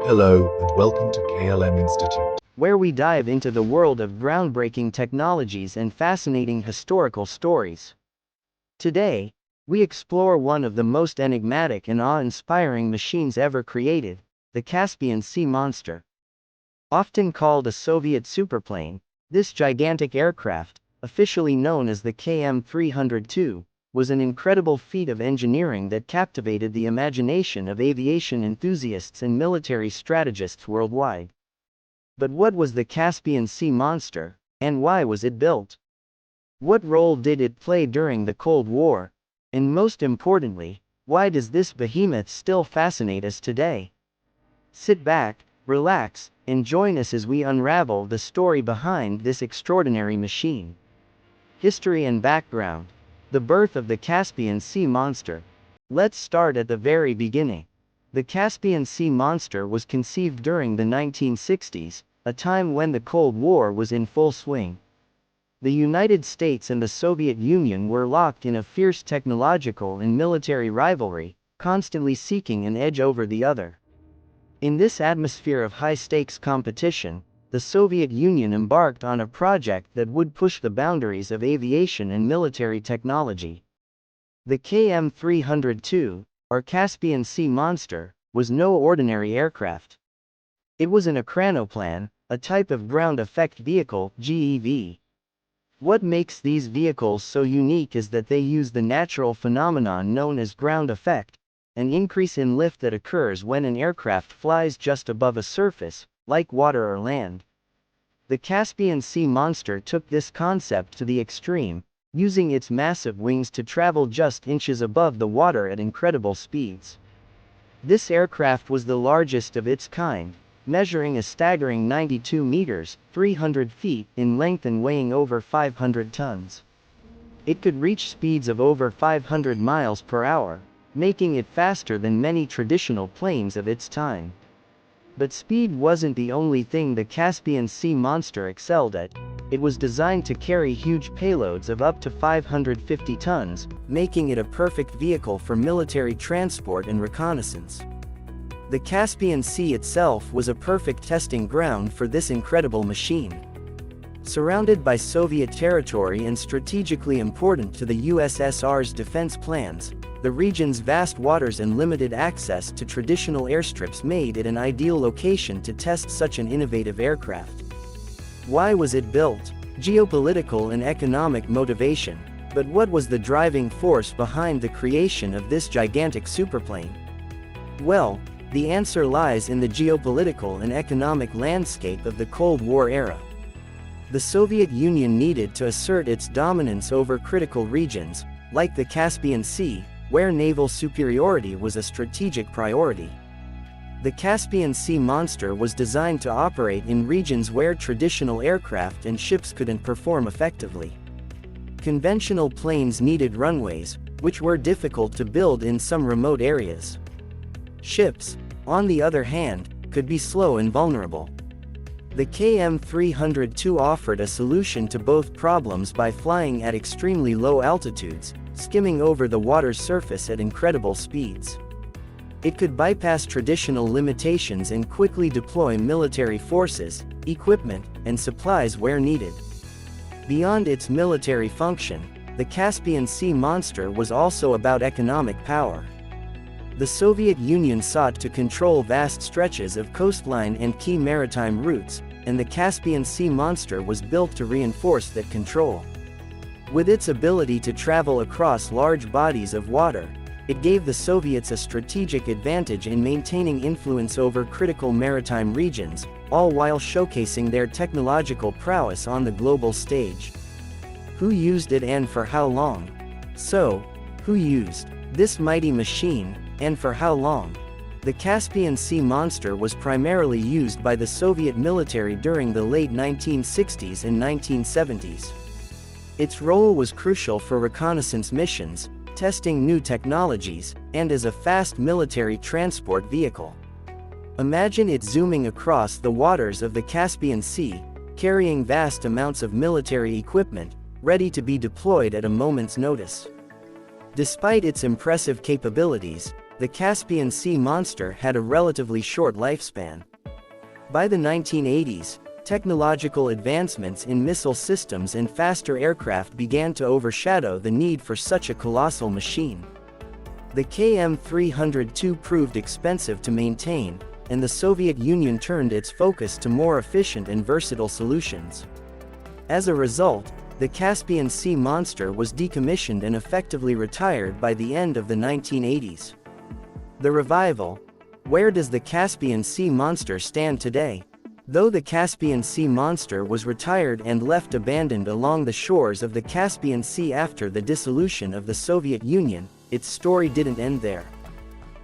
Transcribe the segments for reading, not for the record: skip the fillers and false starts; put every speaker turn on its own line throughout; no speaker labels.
Hello and welcome to KLM Institute.
Where we dive into the world of groundbreaking technologies and fascinating historical stories. Today, we explore one of the most enigmatic and awe-inspiring machines ever created, the Caspian Sea Monster. Often called a Soviet superplane, this gigantic aircraft, officially known as the KM-302, was an incredible feat of engineering that captivated the imagination of aviation enthusiasts and military strategists worldwide. But what was the Caspian Sea Monster, and why was it built? What role did it play during the Cold War? And most importantly, why does this behemoth still fascinate us today? Sit back, relax, and join us as we unravel the story behind this extraordinary machine. History and background. The birth of the Caspian Sea Monster. Let's start at the very beginning. The Caspian Sea Monster was conceived during the 1960s, a time when the Cold War was in full swing. The United States and the Soviet Union were locked in a fierce technological and military rivalry, constantly seeking an edge over the other. In this atmosphere of high-stakes competition, the Soviet Union embarked on a project that would push the boundaries of aviation and military technology. The KM-302, or Caspian Sea Monster, was no ordinary aircraft. It was an ekranoplan, a type of ground effect vehicle, GEV. What makes these vehicles so unique is that they use the natural phenomenon known as ground effect, an increase in lift that occurs when an aircraft flies just above a surface, like water or land. The Caspian Sea Monster took this concept to the extreme, using its massive wings to travel just inches above the water at incredible speeds. This aircraft was the largest of its kind, measuring a staggering 92 meters, 300 feet, in length and weighing over 500 tons. It could reach speeds of over 500 miles per hour, making it faster than many traditional planes of its time. But speed wasn't the only thing the Caspian Sea Monster excelled at. It was designed to carry huge payloads of up to 550 tons, making it a perfect vehicle for military transport and reconnaissance. The Caspian Sea itself was a perfect testing ground for this incredible machine. Surrounded by Soviet territory and strategically important to the USSR's defense plans, the region's vast waters and limited access to traditional airstrips made it an ideal location to test such an innovative aircraft. Why was it built? Geopolitical and economic motivation. But what was the driving force behind the creation of this gigantic superplane? Well, the answer lies in the geopolitical and economic landscape of the Cold War era. The Soviet Union needed to assert its dominance over critical regions, like the Caspian Sea, where naval superiority was a strategic priority. The Caspian Sea Monster was designed to operate in regions where traditional aircraft and ships couldn't perform effectively. Conventional planes needed runways, which were difficult to build in some remote areas. Ships, on the other hand, could be slow and vulnerable. The KM-302 offered a solution to both problems by flying at extremely low altitudes, skimming over the water's surface at incredible speeds. It could bypass traditional limitations and quickly deploy military forces, equipment, and supplies where needed. Beyond its military function, the Caspian Sea Monster was also about economic power. The Soviet Union sought to control vast stretches of coastline and key maritime routes, and the Caspian Sea Monster was built to reinforce that control. With its ability to travel across large bodies of water, it gave the Soviets a strategic advantage in maintaining influence over critical maritime regions, all while showcasing their technological prowess on the global stage. Who used it and for how long? So, who used this mighty machine, and for how long? The Caspian Sea Monster was primarily used by the Soviet military during the late 1960s and 1970s. Its role was crucial for reconnaissance missions, testing new technologies, and as a fast military transport vehicle. Imagine it zooming across the waters of the Caspian Sea, carrying vast amounts of military equipment, ready to be deployed at a moment's notice. Despite its impressive capabilities, the Caspian Sea Monster had a relatively short lifespan. By the 1980s, technological advancements in missile systems and faster aircraft began to overshadow the need for such a colossal machine. The KM-302 proved expensive to maintain, and the Soviet Union turned its focus to more efficient and versatile solutions. As a result, the Caspian Sea Monster was decommissioned and effectively retired by the end of the 1980s. The revival. Where does the Caspian Sea Monster stand today? Though the Caspian Sea Monster was retired and left abandoned along the shores of the Caspian Sea after the dissolution of the Soviet Union, its story didn't end there.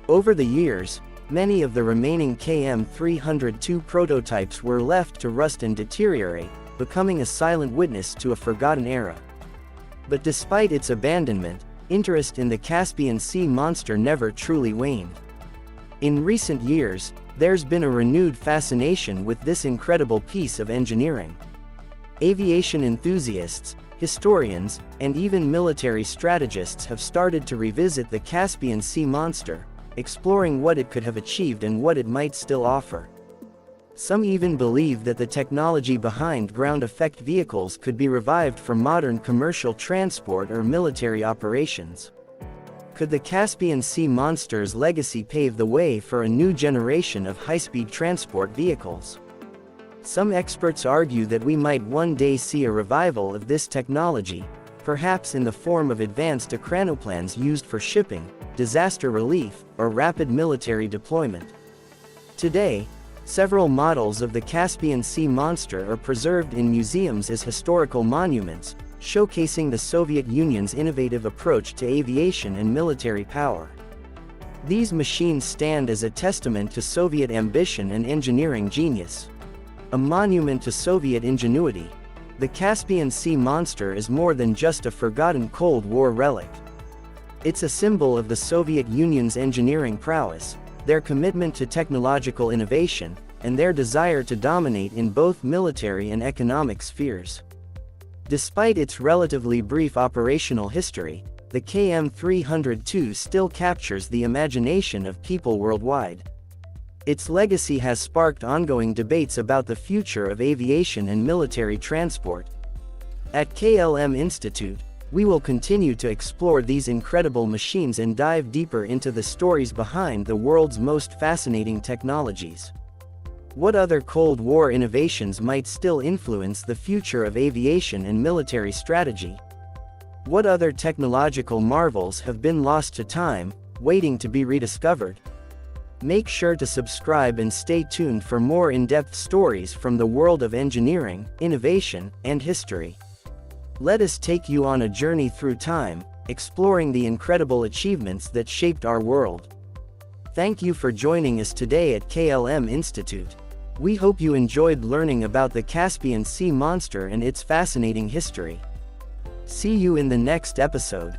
Over the years, many of the remaining KM-302 prototypes were left to rust and deteriorate, becoming a silent witness to a forgotten era. But despite its abandonment, interest in the Caspian Sea Monster never truly waned. In recent years, there's been a renewed fascination with this incredible piece of engineering. Aviation enthusiasts, historians, and even military strategists have started to revisit the Caspian Sea Monster, exploring what it could have achieved and what it might still offer. Some even believe that the technology behind ground effect vehicles could be revived for modern commercial transport or military operations. Could the Caspian Sea Monster's legacy pave the way for a new generation of high-speed transport vehicles? Some experts argue that we might one day see a revival of this technology, perhaps in the form of advanced ekranoplanes used for shipping, disaster relief, or rapid military deployment. Today, several models of the Caspian Sea Monster are preserved in museums as historical monuments, showcasing the Soviet Union's innovative approach to aviation and military power. These machines stand as a testament to Soviet ambition and engineering genius. A monument to Soviet ingenuity, the Caspian Sea Monster is more than just a forgotten Cold War relic. It's a symbol of the Soviet Union's engineering prowess, their commitment to technological innovation, and their desire to dominate in both military and economic spheres. Despite its relatively brief operational history, the KM-302 still captures the imagination of people worldwide. Its legacy has sparked ongoing debates about the future of aviation and military transport. At KLM Institute, we will continue to explore these incredible machines and dive deeper into the stories behind the world's most fascinating technologies. What other Cold War innovations might still influence the future of aviation and military strategy? What other technological marvels have been lost to time, waiting to be rediscovered? Make sure to subscribe and stay tuned for more in-depth stories from the world of engineering, innovation, and history. Let us take you on a journey through time, exploring the incredible achievements that shaped our world. Thank you for joining us today at KLM Institute. We hope you enjoyed learning about the Caspian Sea Monster and its fascinating history. See you in the next episode.